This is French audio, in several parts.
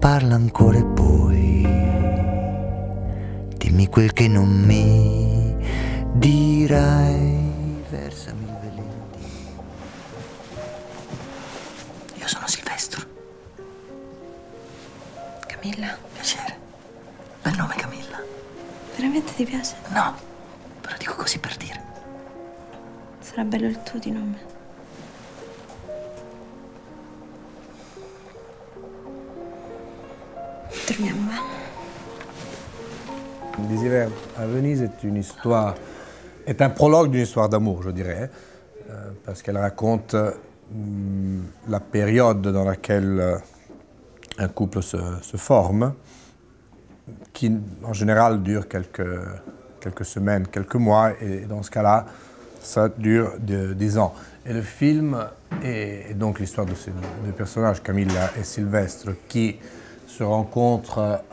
parla ancora e poi dimmi quel che non mi dirai, versami il veleno di... Io sono Silvestro. Camilla? Piacere. Bel nome, Camilla. Veramente ti piace? No, però dico così per dire. Sarà bello il tuo di nome. Torniamo, va? Désiré à Venise est une histoire, est un prologue d'une histoire d'amour, je dirais, parce qu'elle raconte la période dans laquelle un couple se forme, qui en général dure quelques semaines, quelques mois, et dans ce cas-là, ça dure 10 ans. Et le film est donc l'histoire de ces deux personnages, Camilla et Silvestre, qui se rencontrent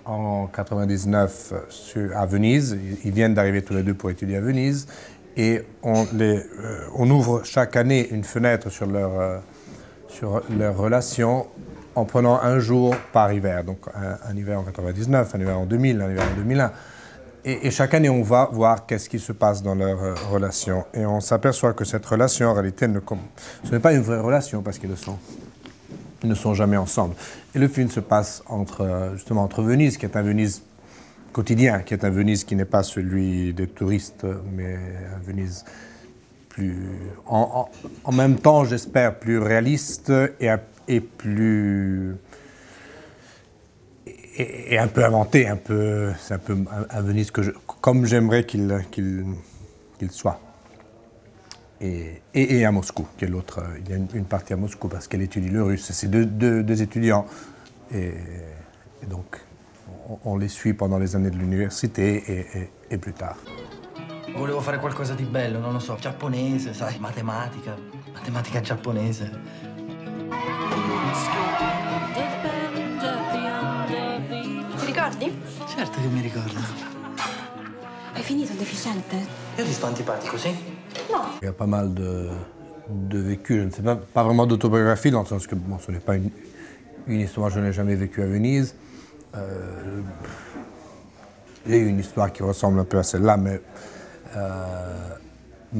en 99 à Venise. Ils viennent d'arriver tous les deux pour étudier à Venise. Et on ouvre chaque année une fenêtre sur leur relation en prenant un jour par hiver. Donc un hiver en 99, un hiver en 2000, un hiver en 2001. Et chaque année, on va voir qu'est-ce qui se passe dans leur relation. Et on s'aperçoit que cette relation, en réalité, ce n'est pas une vraie relation parce qu'ils ne sont jamais ensemble. Et le film se passe justement entre Venise, qui est un Venise quotidien, qui est un Venise qui n'est pas celui des touristes, mais un Venise plus, en même temps, j'espère, plus réaliste et plus... Et un peu inventé, c'est un peu un Venise comme j'aimerais qu'il soit. Et à Moscou, qui est l'autre. Il y a une partie à Moscou parce qu'elle étudie le russe. C'est deux étudiants. Et donc, on les suit pendant les années de l'université et plus tard. Volevo fare qualcosa di bello, non lo so, giapponese, sai, matematica giapponese. Ti ricordi? Certo che mi ricordo. Hai finito Deficiente? Io ti sto antipatico, sì? No. Il y a pas mal de vécu, je ne sais pas vraiment d'autobiographie, dans le sens que bon, ce n'est pas une histoire, je n'ai jamais vécu à Venise. Il y a eu une histoire qui ressemble un peu à celle-là, mais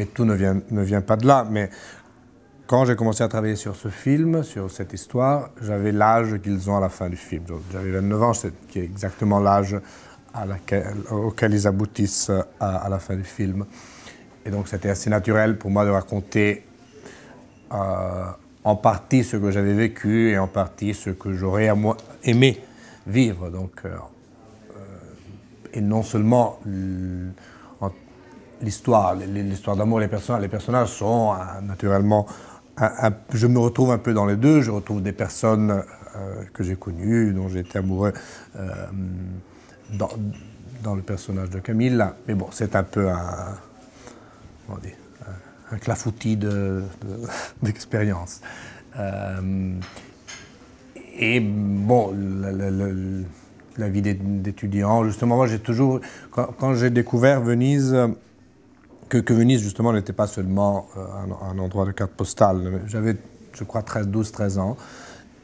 tout ne vient pas de là. Mais quand j'ai commencé à travailler sur ce film, sur cette histoire, j'avais l'âge qu'ils ont à la fin du film. J'avais 29 ans, qui est exactement l'âge auquel ils aboutissent à la fin du film. Et donc c'était assez naturel pour moi de raconter en partie ce que j'avais vécu et en partie ce que j'aurais aimé vivre. Donc, et non seulement l'histoire d'amour, les personnages sont naturellement... je me retrouve un peu dans les deux, je retrouve des personnes que j'ai connues, dont j'ai été amoureux dans le personnage de Camilla. Mais bon, c'est un peu un clafoutis d'expérience. Et bon, la vie d'étudiant, justement, moi j'ai toujours, quand j'ai découvert Venise, que Venise justement n'était pas seulement un endroit de carte postale, j'avais, je crois, 12, 13 ans,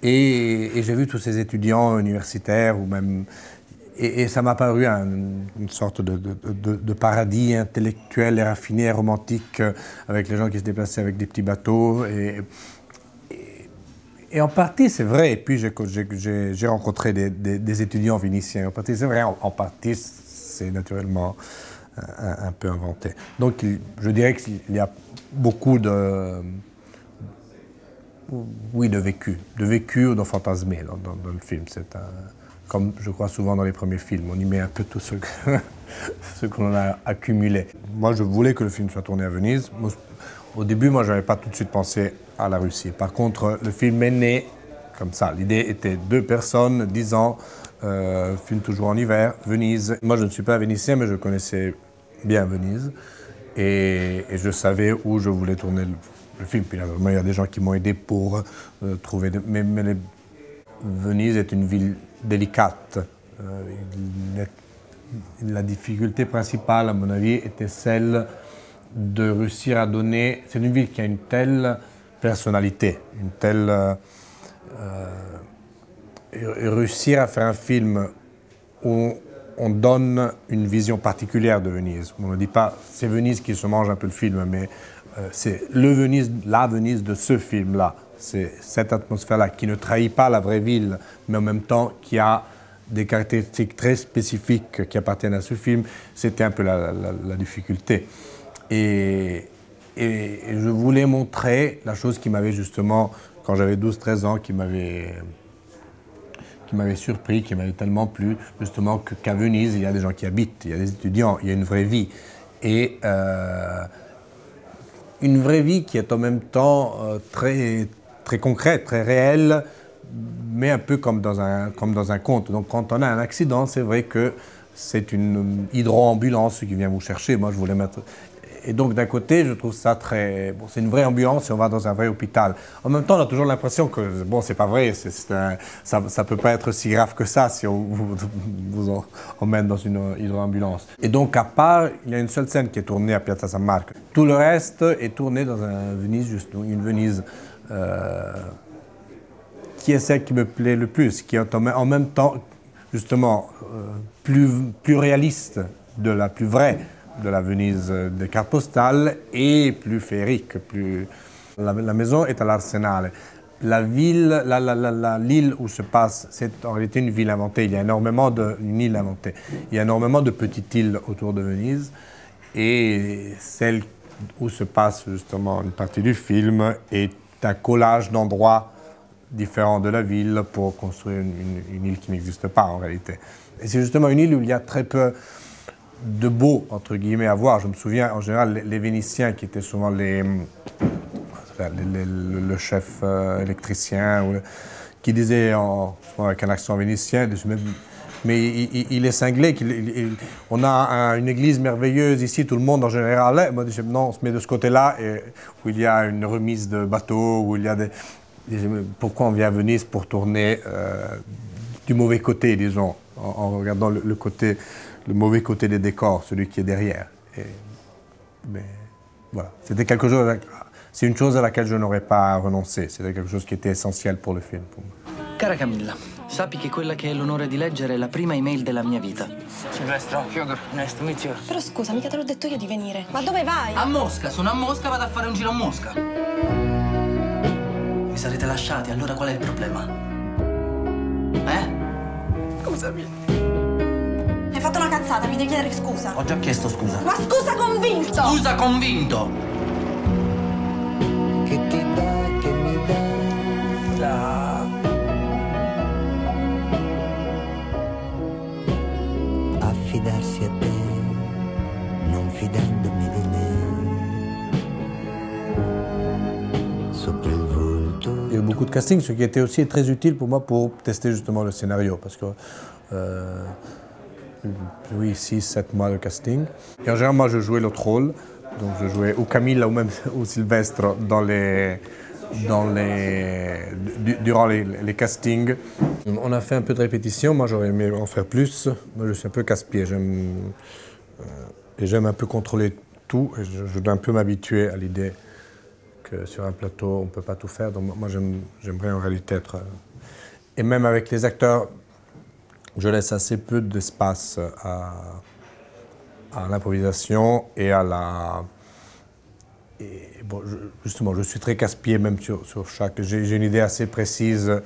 et j'ai vu tous ces étudiants universitaires, ou même, et ça m'a paru une sorte de paradis intellectuel et raffiné et romantique, avec les gens qui se déplaçaient avec des petits bateaux, et en partie, c'est vrai. Et puis, j'ai rencontré des étudiants vénitiens. En partie, c'est vrai. En partie, c'est naturellement un peu inventé. Donc, je dirais qu'il y a beaucoup de vécu ou de fantasmé dans le film. C'est comme je crois souvent dans les premiers films, on y met un peu tout ce qu'on a accumulé. Moi, je voulais que le film soit tourné à Venise. Au début, moi, je n'avais pas tout de suite pensé à la Russie. Par contre, le film est né comme ça. L'idée était 2 personnes, 10 ans, film toujours en hiver, Venise. Moi, je ne suis pas vénitien, mais je connaissais bien Venise. Et je savais où je voulais tourner le film. Puis, il y a des gens qui m'ont aidé pour trouver... Mais Venise est une ville délicate. La difficulté principale, à mon avis, était celle de réussir à donner... C'est une ville qui a une telle personnalité, une telle réussir à faire un film où on donne une vision particulière de Venise. On ne dit pas c'est Venise qui se mange un peu le film, mais c'est la Venise de ce film-là. C'est cette atmosphère-là qui ne trahit pas la vraie ville, mais en même temps qui a des caractéristiques très spécifiques qui appartiennent à ce film. C'était un peu la difficulté. Et je voulais montrer la chose qui m'avait justement, quand j'avais 12-13 ans, qui m'avait surpris, qui m'avait tellement plu, justement qu'à Venise, il y a des gens qui habitent, il y a des étudiants, il y a une vraie vie. Et une vraie vie qui est en même temps très, très concrète, très réelle, mais un peu comme dans un conte. Donc quand on a un accident, c'est vrai que c'est une hydroambulance qui vient vous chercher. Moi, je voulais mettre... Et donc, d'un côté, je trouve ça très... Bon, c'est une vraie ambulance et on va dans un vrai hôpital. En même temps, on a toujours l'impression que, bon, c'est pas vrai, ça peut pas être si grave que ça si on vous emmène dans une hydroambulance. Et donc, à part, il y a une seule scène qui est tournée à Piazza San Marco. Tout le reste est tourné dans une Venise qui est celle qui me plaît le plus, qui est en même temps, justement, plus réaliste, plus vraie de la Venise des cartes postales et plus féerique. La maison est à l'Arsenale. La ville, l'île où se passe, c'est en réalité une ville inventée. Il y a une île inventée. Il y a énormément de petites îles autour de Venise et celle où se passe justement une partie du film est un collage d'endroits différents de la ville pour construire une île qui n'existe pas en réalité. Et c'est justement une île où il y a très peu de beau, entre guillemets, à voir. Je me souviens, en général, les Vénitiens, qui étaient souvent le chef électricien, qui disait, souvent avec un accent vénitien, mais il est cinglé, on a une église merveilleuse ici, tout le monde en général. Moi, je dis, non, on se met de ce côté-là, où il y a une remise de bateaux, où il y a des... Pourquoi on vient à Venise pour tourner du mauvais côté, disons, en regardant le mauvais côté des décors, celui qui est derrière. Mais voilà, c'était quelque chose. C'est une chose à laquelle je n'aurais pas renoncé. C'était quelque chose qui était essentiel pour le film. Pour moi. Cara Camilla, sappi che quella che hai l'onore di leggere è la prima email della mia vita. Silvestro, Fyodor, nice to meet you. Però scusa, mica te l'ho detto io di venire. Ma dove vai? A Mosca, sono a Mosca, vado a fare un giro a Mosca. Vi sarete lasciati, allora qual è il problema? Scusami. Hai fatto una cazzata, mi devi chiedere scusa. Ho già chiesto scusa. Ma scusa convinto! Scusa convinto! Che ti dà, che mi dà. Affidarsi a te, non fidandomi di me. Sopra il volto. Il y a eu beaucoup de casting, ce qui était aussi très utile pour moi pour tester justement le scénario, parce que oui, 6-7 mois de casting. Et en général, moi, je jouais l'autre rôle. Donc, je jouais ou Camilla ou même ou Silvestre durant les castings. On a fait un peu de répétition. Moi, j'aurais aimé en faire plus. Moi, je suis un peu casse-pied. J'aime un peu contrôler tout. Et je dois un peu m'habituer à l'idée que sur un plateau, on ne peut pas tout faire. Donc, moi, j'aimerais en réalité être... Et même avec les acteurs, je laisse assez peu d'espace à l'improvisation et à la... Et bon, justement, je suis très casse-pied même sur chaque... J'ai une idée assez précise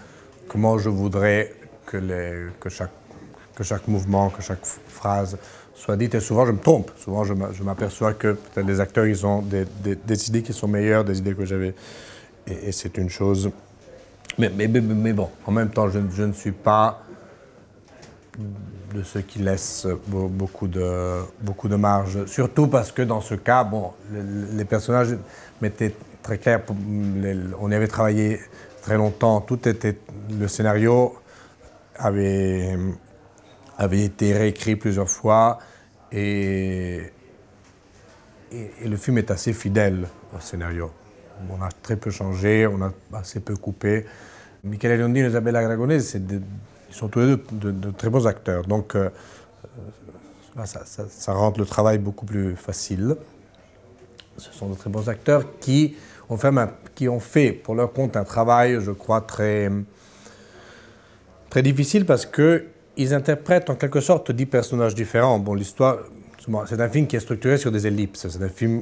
comment je voudrais que chaque mouvement, que chaque phrase soit dite. Et souvent, je me trompe. Souvent, je m'aperçois que peut-être les acteurs, ils ont des idées qui sont meilleures, des idées que j'avais. Et c'est une chose... Mais bon, en même temps, je ne suis pas de ceux qui laissent beaucoup de marge. Surtout parce que dans ce cas, bon, les personnages m'étaient très clairs. On y avait travaillé très longtemps. Le scénario avait été réécrit plusieurs fois et le film est assez fidèle au scénario. On a très peu changé, on a assez peu coupé. Michele Riondino et Isabella Aragonese, ils sont tous les deux de très bons acteurs. Donc, ça rend le travail beaucoup plus facile. Ce sont de très bons acteurs qui ont fait pour leur compte un travail, je crois, très Très difficile parce qu'ils interprètent en quelque sorte 10 personnages différents. Bon, l'histoire, c'est un film qui est structuré sur des ellipses. C'est un film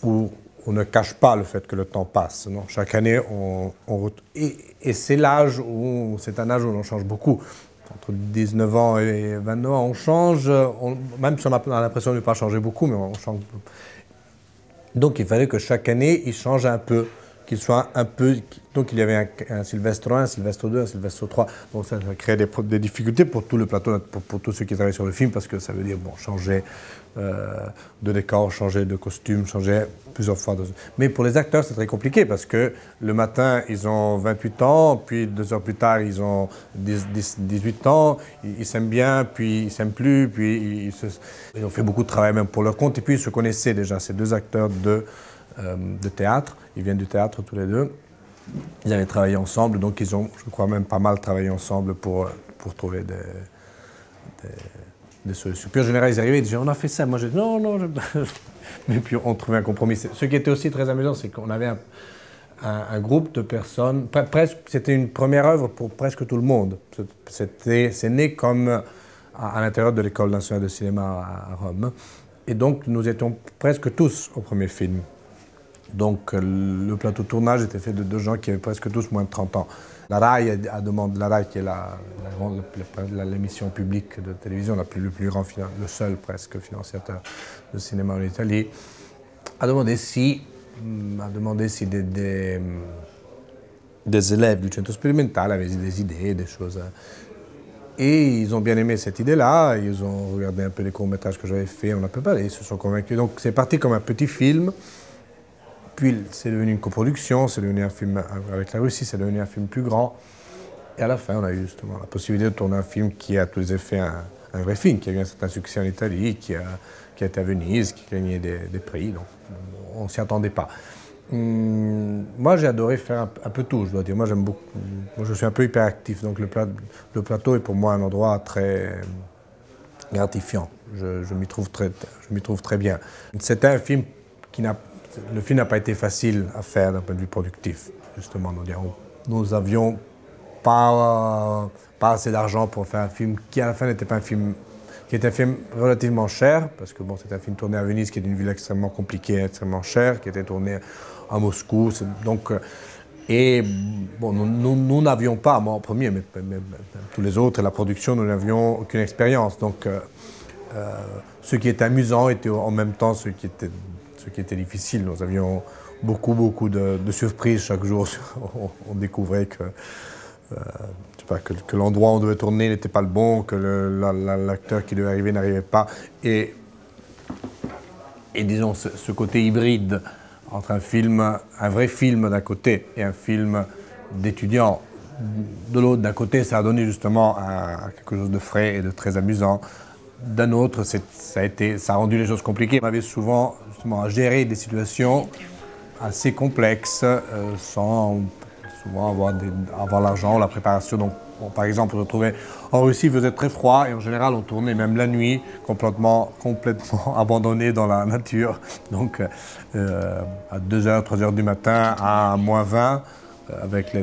où on ne cache pas le fait que le temps passe. Non? Chaque année, et c'est l'âge où, c'est un âge où on change beaucoup. Entre 19 ans et 29 ans, on change, même si on a l'impression de ne pas changer beaucoup, mais on change. Donc il fallait que chaque année, il change un peu, qu'il soit un peu... Donc il y avait un Sylvestre 1, un Sylvestre 2, un Sylvestre 3. Donc ça crée des difficultés pour tout le plateau, pour tous ceux qui travaillent sur le film, parce que ça veut dire, bon, changer de décor, changer de costume, changer plusieurs fois. Mais pour les acteurs, c'est très compliqué, parce que le matin, ils ont 28 ans, puis 2 heures plus tard, ils ont 18 ans, ils s'aiment bien, puis ils s'aiment plus, puis ils ont fait beaucoup de travail même pour leur compte, et puis ils se connaissaient déjà, ces 2 acteurs de théâtre. Ils viennent du théâtre tous les 2. Ils avaient travaillé ensemble, donc ils ont, je crois, même pas mal travaillé ensemble pour trouver des solutions. Puis en général, ils arrivaient, ils disaient, on a fait ça. Moi, je dis, non. Mais puis on trouvait un compromis. Ce qui était aussi très amusant, c'est qu'on avait un groupe de personnes, presque, c'était une première œuvre pour presque tout le monde. C'est né comme à l'intérieur de l'École nationale de cinéma à Rome. Et donc, nous étions presque tous au premier film. Donc, le plateau de tournage était fait de 2 gens qui avaient presque tous moins de 30 ans. La RAI a demandé, la RAI qui est l'émission publique de télévision, le plus grand, le seul presque financiateur de cinéma en Italie, a demandé si des élèves du centre spérimental avaient des idées, des choses. Et ils ont bien aimé cette idée-là, ils ont regardé un peu les courts-métrages que j'avais faits, on n'a pas parlé, ils se sont convaincus. Donc c'est parti comme un petit film, puis c'est devenu une coproduction, c'est devenu un film avec la Russie, c'est devenu un film plus grand. Et à la fin, on a eu justement la possibilité de tourner un film qui a tous les effets un vrai film, qui a eu un certain succès en Italie, qui a été à Venise, qui a gagné des prix, donc on ne s'y attendait pas. Moi, j'ai adoré faire un peu tout, je dois dire. Moi, j'aime beaucoup. Moi, je suis un peu hyperactif, donc le plateau est pour moi un endroit très gratifiant. Je m'y trouve très bien. C'était un film le film n'a pas été facile à faire d'un point de vue productif, justement. Nous n'avions pas assez d'argent pour faire un film qui, à la fin, n'était pas un film qui était un film relativement cher, parce que bon, c'était un film tourné à Venise, qui est une ville extrêmement compliquée, extrêmement chère, qui était tourné à Moscou. Donc, et bon, nous n'avions pas, moi en premier, mais tous les autres, et la production, nous n'avions aucune expérience. Donc, ce qui était amusant était en même temps ce qui était difficile. Nous avions beaucoup de surprises chaque jour. On découvrait que l'endroit où on devait tourner n'était pas le bon, que l'acteur qui devait arriver n'arrivait pas. Et disons, ce côté hybride entre un vrai film d'un côté et un film d'étudiant de l'autre, d'un côté, ça a donné justement à quelque chose de frais et de très amusant. D'un autre, ça a rendu les choses compliquées. On avait souvent justement à gérer des situations assez complexes sans souvent avoir l'argent, la préparation. Donc, bon, par exemple, on se trouvait en Russie, il faisait très froid et en général, on tournait même la nuit, complètement abandonné dans la nature. Donc, à 2h, 3h du matin, à -20, avec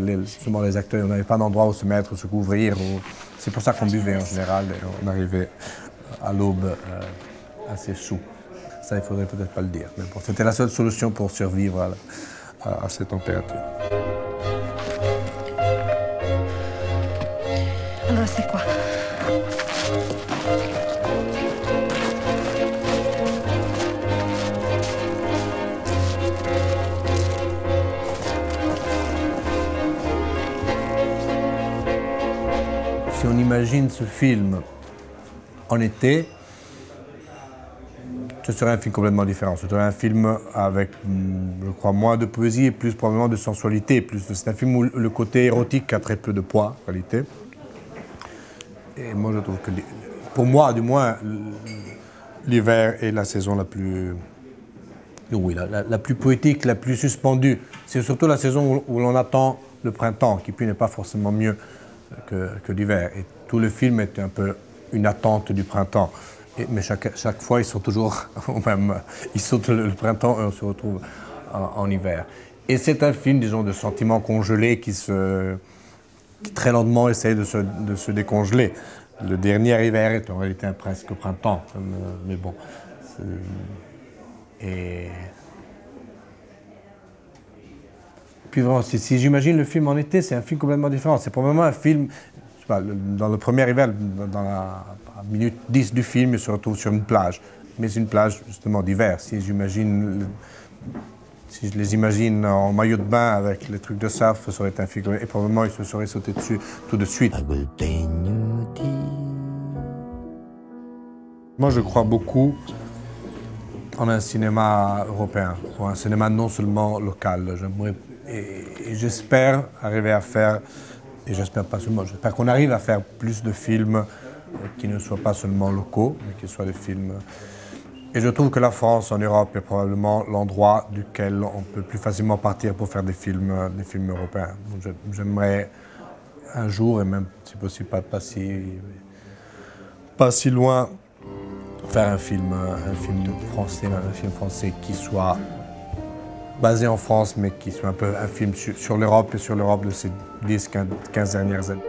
souvent les acteurs, on n'avait pas d'endroit où se mettre, où se couvrir. C'est pour ça qu'on buvait en général et on arrivait à l'aube assez sous. Ça, il ne faudrait peut-être pas le dire. Mais bon, c'était la seule solution pour survivre à cette température. Allora stai qua. Si on imagine ce film en été, ce serait un film complètement différent. Ce serait un film avec, je crois, moins de poésie et plus probablement de sensualité. C'est un film où le côté érotique a très peu de poids, en réalité. Et moi, je trouve que, pour moi, du moins, l'hiver est la saison la plus... Oui, la plus poétique, la plus suspendue. C'est surtout la saison où l'on attend le printemps, qui puis n'est pas forcément mieux que l'hiver. Et tout le film est un peu une attente du printemps. Mais chaque fois, ils sont toujours ils sautent le printemps et on se retrouve en hiver. Et c'est un film, disons, de sentiments congelés qui se qui très lentement essaye de se décongeler. Le dernier hiver est en réalité presque au printemps, mais bon. Et puis vraiment, si j'imagine le film en été, c'est un film complètement différent. C'est probablement un film, je sais pas, dans le premier hiver, dans la minute 10 du film, il se retrouve sur une plage. Mais c'est une plage justement d'hiver. Si je les imagine en maillot de bain avec les trucs de surf, ça aurait été un film. Et probablement, ils se seraient sautés dessus tout de suite. Moi, je crois beaucoup en un cinéma européen, ou un cinéma non seulement local. Et j'espère arriver à faire, et j'espère pas seulement, j'espère qu'on arrive à faire plus de films qui ne soient pas seulement locaux, mais qui soient des films. Et je trouve que la France en Europe est probablement l'endroit duquel on peut plus facilement partir pour faire des films européens. J'aimerais un jour, et même si possible pas si loin, faire un film français qui soit basé en France, mais qui soit un peu un film sur l'Europe et sur l'Europe de ces 10-15 dernières années.